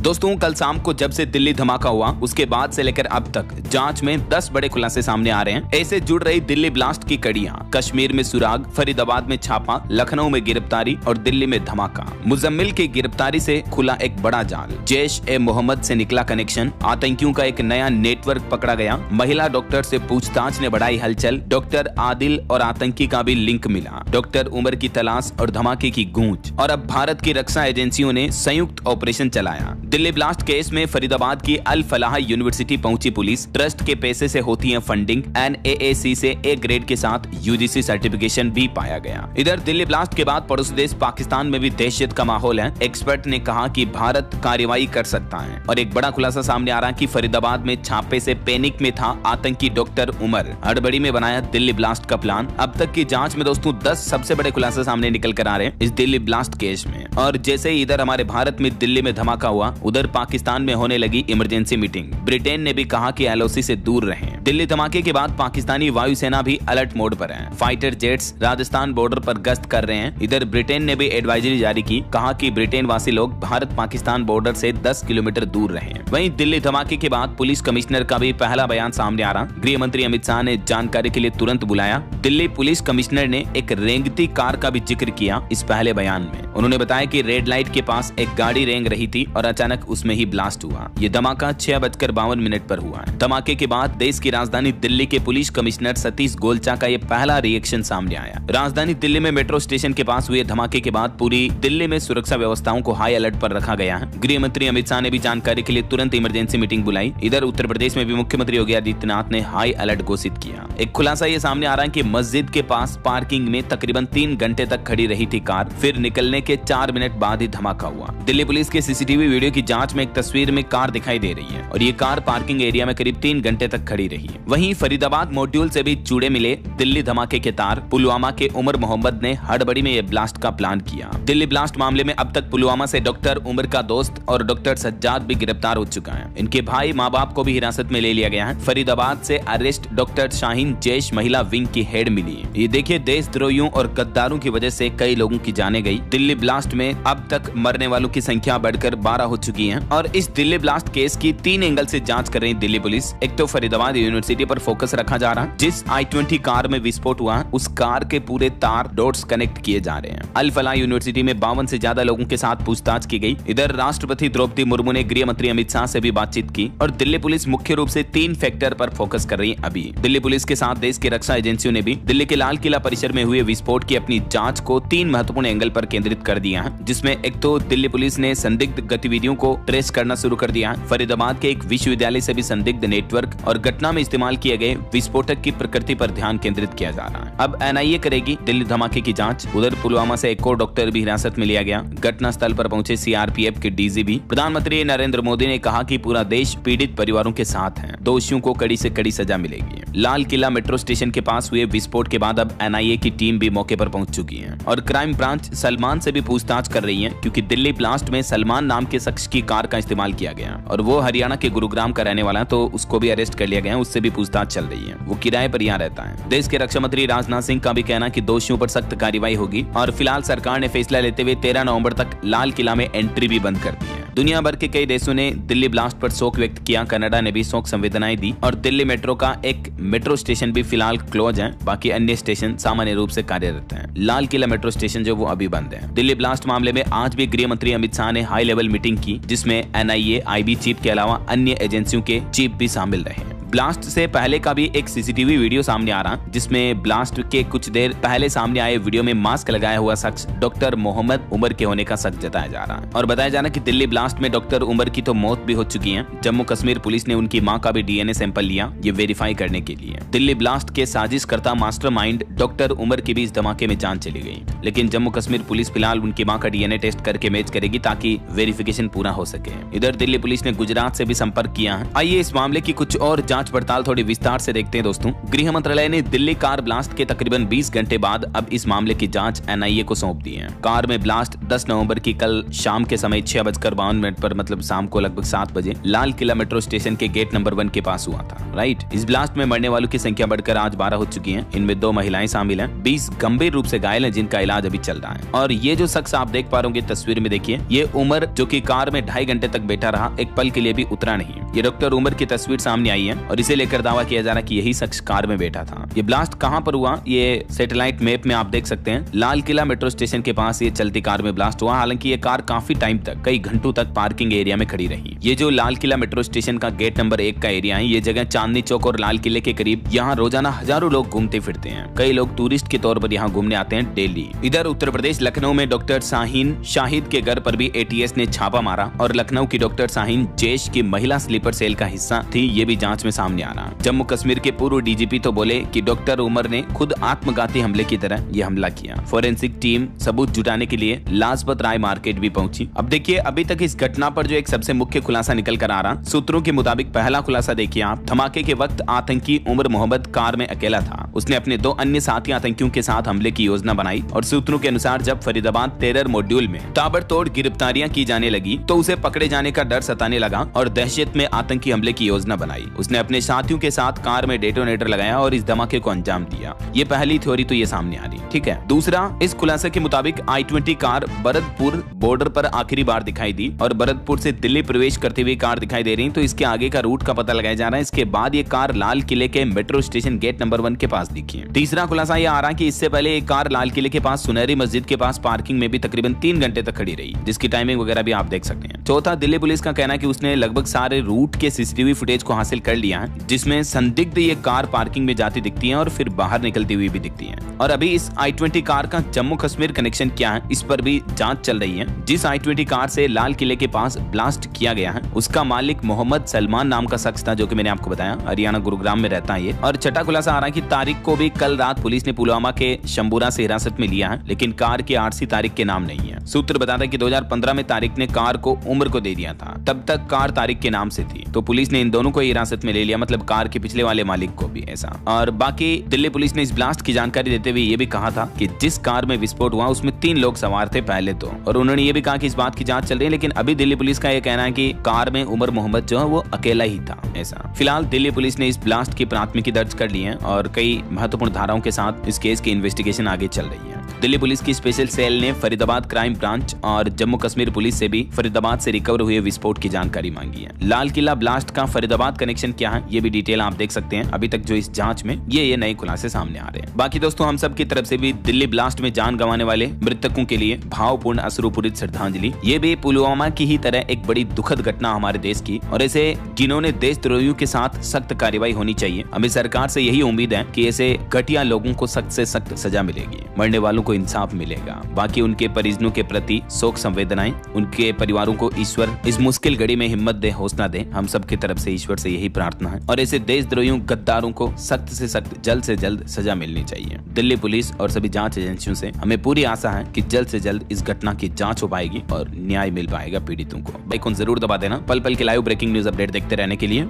दोस्तों, कल शाम को जब से दिल्ली धमाका हुआ उसके बाद से लेकर अब तक जांच में 10 बड़े खुलासे सामने आ रहे हैं। ऐसे जुड़ रही दिल्ली ब्लास्ट की कड़ियां, कश्मीर में सुराग, फरीदाबाद में छापा, लखनऊ में गिरफ्तारी और दिल्ली में धमाका। मुजम्मिल की गिरफ्तारी से खुला एक बड़ा जाल, जैश-ए-मोहम्मद से निकला कनेक्शन, आतंकियों का एक नया नेटवर्क पकड़ा गया, महिला डॉक्टर से पूछताछ ने बढ़ाई हलचल, डॉक्टर आदिल और आतंकी का भी लिंक मिला, डॉक्टर उमर की तलाश और धमाके की गूंज। और अब भारत की रक्षा एजेंसियों ने संयुक्त ऑपरेशन चलाया। दिल्ली ब्लास्ट केस में फरीदाबाद की अल फलाह यूनिवर्सिटी पहुंची पुलिस, ट्रस्ट के पैसे से होती है फंडिंग, NAAC से A ग्रेड के साथ UGC सर्टिफिकेशन भी पाया गया। इधर दिल्ली ब्लास्ट के बाद पड़ोसी देश पाकिस्तान में भी दहशत का माहौल है। एक्सपर्ट ने कहा कि भारत कार्रवाई कर सकता है और एक बड़ा खुलासा सामने आ रहा है कि फरीदाबाद में छापे से पैनिक में था आतंकी डॉक्टर उमर, हड़बड़ी में बनाया दिल्ली ब्लास्ट का प्लान। अब तक की जांच में दोस्तों 10 सबसे बड़े खुलासे सामने निकल कर आ रहे हैं इस दिल्ली ब्लास्ट केस में। और जैसे ही इधर हमारे भारत में दिल्ली में धमाका हुआ, उधर पाकिस्तान में होने लगी इमरजेंसी मीटिंग। ब्रिटेन ने भी कहा कि LOC से दूर रहें। दिल्ली धमाके के बाद पाकिस्तानी वायुसेना भी अलर्ट मोड पर है। फाइटर जेट्स राजस्थान बॉर्डर पर गश्त कर रहे हैं। इधर ब्रिटेन ने भी एडवाइजरी जारी की, कहा कि ब्रिटेन वासी लोग भारत पाकिस्तान बॉर्डर से 10 किलोमीटर दूर रहें। वहीं दिल्ली धमाके के बाद पुलिस कमिश्नर का भी पहला बयान सामने आ रहा। गृह मंत्री अमित शाह ने जानकारी के लिए तुरंत बुलाया। दिल्ली पुलिस कमिश्नर ने एक रेंगती कार का भी जिक्र किया इस पहले बयान में। उन्होंने बताया कि रेड लाइट के पास एक गाड़ी रेंग रही थी और अचानक उसमें ही ब्लास्ट हुआ। ये धमाका 6:52 पर हुआ है। धमाके के बाद देश की राजधानी दिल्ली के पुलिस कमिश्नर सतीश गोलचा का ये पहला रिएक्शन सामने आया। राजधानी दिल्ली में मेट्रो स्टेशन के पास हुए धमाके के बाद पूरी दिल्ली में सुरक्षा व्यवस्थाओं को हाई अलर्ट पर रखा गया है। गृह मंत्री अमित शाह ने भी जानकारी के लिए तुरंत इमरजेंसी मीटिंग बुलाई। इधर उत्तर प्रदेश में भी मुख्यमंत्री योगी आदित्यनाथ ने हाई अलर्ट घोषित किया। एक खुलासा ये सामने आ रहा है कि मस्जिद के पास पार्किंग में तकरीबन 3 घंटे तक खड़ी रही थी कार, फिर निकलने के 4 मिनट बाद ही धमाका हुआ। दिल्ली पुलिस के CCTV वीडियो की जांच में एक तस्वीर में कार दिखाई दे रही है और ये कार पार्किंग एरिया में करीब 3 घंटे तक खड़ी रही है। वहीं फरीदाबाद मॉड्यूल से भी जुड़े मिले दिल्ली धमाके के तार। पुलवामा के उमर मोहम्मद ने हड़बड़ी में ये ब्लास्ट का प्लान किया। दिल्ली ब्लास्ट मामले में अब तक पुलवामा से डॉक्टर उमर का दोस्त और डॉक्टर सज्जाद भी गिरफ्तार हो चुका है। इनके भाई माँ बाप को भी हिरासत में ले लिया गया है। फरीदाबाद से अरेस्ट डॉक्टर शाहीन जैश महिला विंग की हेड मिली है। ये देखिए, देशद्रोहियों और गद्दारों की वजह से कई लोगों की जाने गई। दिल्ली ब्लास्ट में अब तक मरने वालों की संख्या बढ़कर 12 हो चुकी है। और इस दिल्ली ब्लास्ट केस की 3 एंगल से जांच कर रही दिल्ली पुलिस। एक तो फरीदाबाद यूनिवर्सिटी पर फोकस रखा जा रहा है। जिस I-20 कार में विस्फोट हुआ, उस कार के पूरे तार डॉट्स कनेक्ट किए जा रहे हैं। अल फलाह यूनिवर्सिटी में 52 से ज्यादा लोगों के साथ पूछताछ की गई। इधर राष्ट्रपति द्रौपदी मुर्मू ने गृह मंत्री अमित शाह से भी बातचीत की। और दिल्ली पुलिस मुख्य रूप से 3 फैक्टर पर फोकस कर रही है। अभी दिल्ली पुलिस के साथ देश की रक्षा एजेंसियों ने भी दिल्ली के लाल किला परिसर में हुए विस्फोट की अपनी जांच को 3 महत्वपूर्ण एंगल पर केंद्रित कर दिया है, जिसमें एक तो दिल्ली पुलिस ने संदिग्ध गतिविधियों को ट्रेस करना शुरू कर दिया है। फरीदाबाद के एक विश्वविद्यालय से भी संदिग्ध नेटवर्क और घटना में इस्तेमाल किए गए विस्फोटक की प्रकृति पर ध्यान केंद्रित किया जा रहा है। अब NIA करेगी दिल्ली धमाके की जांच। उधर पुलवामा से एक और डॉक्टर भी हिरासत में लिया गया। घटना स्थल पर पहुंचे CRPF के DGP। प्रधानमंत्री नरेंद्र मोदी ने कहा कि पूरा देश पीड़ित परिवारों के साथ है। दोषियों को कड़ी से कड़ी सजा मिलेगी। लाल किला मेट्रो स्टेशन के पास हुए विस्फोट के बाद अब NIA की टीम भी मौके पर पहुंच चुकी है और क्राइम ब्रांच सलमान से भी पूछताछ कर रही है, क्योंकि दिल्ली ब्लास्ट में सलमान नाम के शख्स की कार का इस्तेमाल किया गया और वो हरियाणा के गुरुग्राम का रहने वाला है, तो उसको भी अरेस्ट कर लिया गया है। उससे भी पूछताछ चल रही है। वो किराए पर यहाँ रहता है। देश के रक्षा मंत्री राजनाथ सिंह का भी कहना कि दोषियों पर सख्त कार्रवाई होगी। और फिलहाल सरकार ने फैसला लेते हुए 13 नवंबर तक लाल किला में एंट्री भी बंद कर दी है। दुनिया भर के कई देशों ने दिल्ली ब्लास्ट पर शोक व्यक्त किया। कनाडा ने भी शोक संवेदनाएं दी और दिल्ली मेट्रो का एक मेट्रो स्टेशन भी फिलहाल क्लोज है। बाकी अन्य स्टेशन सामान्य रूप से कार्यरत हैं। लाल किला मेट्रो स्टेशन जो वो अभी बंद है। दिल्ली ब्लास्ट मामले में आज भी गृह मंत्री अमित शाह ने हाई लेवल मीटिंग की, जिसमें NIA, IB चीफ के अलावा अन्य एजेंसियों के चीफ भी शामिल रहे। ब्लास्ट से पहले का भी एक CCTV वीडियो सामने आ रहा, जिसमें ब्लास्ट के कुछ देर पहले सामने आए वीडियो में मास्क लगाया हुआ शख्स डॉक्टर मोहम्मद उमर के होने का शक जताया जा रहा है। और बताया जा रहा है कि दिल्ली ब्लास्ट में डॉक्टर उमर की तो मौत भी हो चुकी है। जम्मू कश्मीर पुलिस ने उनकी मां का भी DNA सैंपल लिया, ये वेरीफाई करने के लिए। दिल्ली ब्लास्ट के साजिशकर्ता मास्टरमाइंड डॉक्टर उमर की भी इस धमाके में जान चली गई, लेकिन जम्मू कश्मीर पुलिस फिलहाल उनकी मां का DNA टेस्ट करके मैच करेगी ताकि वेरिफिकेशन पूरा हो सके। इधर दिल्ली पुलिस ने गुजरात से भी संपर्क किया है। आइए इस मामले की कुछ और जांच जांच पड़ताल थोड़ी विस्तार से देखते हैं दोस्तों। गृह मंत्रालय ने दिल्ली कार ब्लास्ट के तकरीबन 20 घंटे बाद अब इस मामले की जांच एनआईए को सौंप दी है। कार में ब्लास्ट 10 नवंबर की कल शाम के समय 6:52 पर मतलब शाम को लगभग 7 बजे लाल किला मेट्रो स्टेशन के गेट नंबर 1 के पास हुआ था। राइट, इस ब्लास्ट में मरने वालों की संख्या बढ़कर आज 12 हो चुकी है। इनमें 2 महिलाएं शामिल हैं, 20 गंभीर रूप से घायल हैं जिनका इलाज अभी चल रहा है। और ये जो शख्स आप देख पा रहे होंगे तस्वीर में, देखिए ये उमर जो कि कार में 2.5 घंटे तक बैठा रहा, एक पल के लिए भी उतरा नहीं। ये डॉक्टर उमर की तस्वीर सामने आई है और इसे लेकर दावा किया जा रहा है कि यही शख्स कार में बैठा था। ये ब्लास्ट कहां पर हुआ, ये सैटेलाइट मैप में आप देख सकते हैं। लाल किला मेट्रो स्टेशन के पास ये चलती कार में ब्लास्ट हुआ। हालांकि ये कार काफी टाइम तक, कई घंटों तक पार्किंग एरिया में खड़ी रही। ये जो लाल किला मेट्रो स्टेशन का गेट नंबर 1 का एरिया है, ये जगह चांदनी चौक और लाल किले के करीब यहाँ रोजाना हजारों लोग घूमते फिरते हैं। कई लोग टूरिस्ट के तौर पर यहाँ घूमने आते हैं डेली। इधर उत्तर प्रदेश लखनऊ में डॉक्टर शाहीन शाहिद के घर पर भी एटीएस ने छापा मारा और लखनऊ की डॉक्टर शाहीन जैश की महिला स्लीपर सेल का हिस्सा थी, ये भी जांच में सामने आ रहा। जम्मू कश्मीर के पूर्व डीजीपी तो बोले कि डॉक्टर उमर ने खुद आत्मघाती हमले की तरह ये हमला किया। फोरेंसिक टीम सबूत जुटाने के लिए लाजपत राय मार्केट भी पहुंची। अब देखिए, अभी तक इस घटना पर जो एक सबसे मुख्य खुलासा निकल कर आ रहा, सूत्रों के मुताबिक पहला खुलासा देखिए आप, धमाके के वक्त आतंकी उमर मोहम्मद कार में अकेला था। उसने अपने 2 अन्य साथी आतंकियों के साथ हमले की योजना बनाई और सूत्रों के अनुसार जब फरीदाबाद टेरर मॉड्यूल में ताबड़तोड़ गिरफ्तारियां की जाने लगी तो उसे पकड़े जाने का डर सताने लगा और दहशत में आतंकी हमले की योजना बनाई। उसने अपने साथियों के साथ कार में डेटोनेटर लगाया और इस धमाके को अंजाम दिया। ये पहली थ्योरी तो ये सामने आ रही, ठीक है। दूसरा, इस खुलासे के मुताबिक I-20 कार भरतपुर बॉर्डर पर आखिरी बार दिखाई दी और भरतपुर से दिल्ली प्रवेश करते हुए कार दिखाई दे रही, तो इसके आगे का रूट का पता लगाया जा रहा है। इसके बाद ये कार लाल किले के मेट्रो स्टेशन गेट नंबर 1 के पास दिखी है। तीसरा खुलासा ये आ रहा है कि इससे पहले एक कार लाल किले के पास सुनहरी मस्जिद के पास पार्किंग में भी तकरीबन 3 घंटे तक खड़ी रही, जिसकी टाइमिंग वगैरह भी आप देख सकते हैं। चौथा, दिल्ली पुलिस का कहना है कि उसने लगभग सारे रूट के सीसीटीवी फुटेज को हासिल कर लिया है, जिसमें संदिग्ध ये कार पार्किंग में जाती दिखती है और फिर बाहर निकलती हुई भी दिखती है। और अभी इस I-20 कार का जम्मू कश्मीर कनेक्शन क्या है, इस पर भी जांच चल रही है। जिस I-20 कार से लाल किले के पास ब्लास्ट किया गया है, उसका मालिक मोहम्मद सलमान नाम का शख्स था, जो कि मैंने आपको बताया हरियाणा गुरुग्राम में रहता है ये। और छठा खुलासा आ रहा है कि तारिक को भी कल रात पुलिस ने पुलवामा के शंबूरा से हिरासत में लिया है, लेकिन कार के आरसी तारिक के नाम नहीं है। सूत्र बताता है कि 2015 में तारिक ने कार को उमर को दे दिया था, तब तक कार तारिक के नाम से थी, तो पुलिस ने इन दोनों को हिरासत में ले लिया, मतलब कार के पिछले वाले मालिक को भी ऐसा। और बाकी दिल्ली पुलिस ने इस ब्लास्ट की जानकारी देते हुए ये भी कहा था कि जिस कार में विस्फोट हुआ उसमें 3 लोग सवार थे पहले तो, और उन्होंने ये भी कहा कि इस बात की जांच चल रही है, लेकिन अभी दिल्ली पुलिस का ये कहना है कि कार में उमर मोहम्मद जो है वो अकेला ही था ऐसा। फिलहाल दिल्ली पुलिस ने इस ब्लास्ट की प्राथमिकी दर्ज कर ली है और कई महत्वपूर्ण धाराओं के साथ इस केस की इन्वेस्टिगेशन आगे चल रही है। दिल्ली पुलिस की स्पेशल सेल ने फरीदाबाद क्राइम ब्रांच और जम्मू कश्मीर पुलिस से भी फरीदाबाद से रिकवर हुए विस्फोट की जानकारी मांगी है। लाल किला ब्लास्ट का फरीदाबाद कनेक्शन क्या है, ये भी डिटेल आप देख सकते हैं। अभी तक जो इस जांच में ये नए खुलासे सामने आ रहे हैं। बाकी दोस्तों, हम सब की तरफ से भी दिल्ली ब्लास्ट में जान गंवाने वाले मृतकों के लिए भावपूर्ण अश्रुपूरित श्रद्धांजलि। ये भी पुलवामा की ही तरह एक बड़ी दुखद घटना हमारे देश की, और ऐसे जिन्होंने देशद्रोहियों के साथ सख्त कार्रवाई होनी चाहिए। हमें सरकार से यही उम्मीद है कि ऐसे घटिया लोगों को सख्त से सख्त सजा मिलेगी, मरने वालों को इंसाफ मिलेगा। बाकी उनके परिजनों के प्रति शोक संवेदनाएं, उनके परिवारों को ईश्वर इस मुश्किल घड़ी में हिम्मत दे, हौसला दे। हम सब की तरफ से ईश्वर से यही प्रार्थना है, और ऐसे देशद्रोहियों गद्दारों को सख्त से सख्त जल्द से जल्द सजा मिलनी चाहिए। दिल्ली पुलिस और सभी जांच एजेंसियों से हमें पूरी आशा है कि जल्द से जल्द इस घटना की जांच हो पाएगी और न्याय मिल पाएगा पीड़ितों को। आइकॉन जरूर दबा देना पल पल के लाइव ब्रेकिंग न्यूज अपडेट देखते रहने के लिए।